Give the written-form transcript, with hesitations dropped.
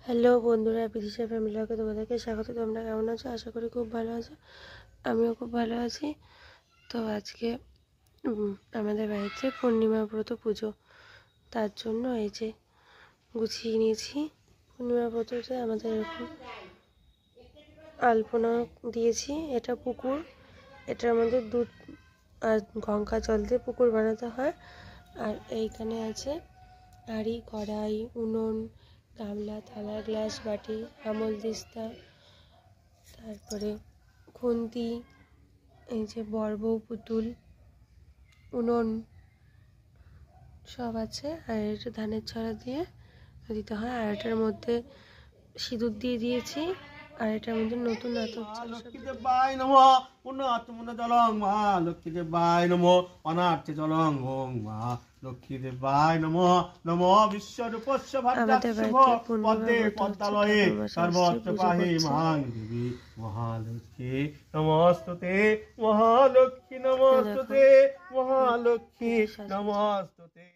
Hello বন্ধুরা, Bidisha family ব্লগে তোমাদেরকে স্বাগত। তোমরা কেমন আছো? আশা করি খুব ভালো আছো। আমিও খুব ভালো আছি। তো আজকে আমাদের বাড়িতে পূর্ণিমা ব্রত পুজো, তার জন্য এই যে গুছিয়ে নিয়েছি। পূর্ণিমা ব্রততে আমাদের এরকম আলপনা দিয়েছি। এটা পুকুর, এটার মধ্যে দুধ আর গঙ্গা জল দিয়ে পুকুর বানাতে হয়। আর এইখানে আছে হাঁড়ি, কড়াই, উনুন, গামলা, থালা, গ্লাস, বাটি, আমল দিস্তা, তারপরে খুন্তি, এই যে বর বউ পুতুল, উনুন সব আছে। আর এটা ধানের ছড়া দিয়ে দিতে হয়। আর এটার মধ্যে সিঁদুর দিয়ে দিয়েছি। আর এটার মধ্যে নতুন আতপ চাল। লক্ষ্মীদেবায় নমঃ পুণ্যাত্মনা জলং মা লক্ষ্মীদেবায় নমঃ অনার্থে জলং ওং মা লক্ষ্মীদেবায় নমঃ নমঃ বিশ্বরূপস্য ভার্যাশুভ পদ্মে পদ্মালয়ে সর্বত্র পাহি মাং দেবী মহালক্ষ্মী নমস্তুতে মহালক্ষ্মী নমস্তুতে মহালক্ষ্মী নমস্তুতে।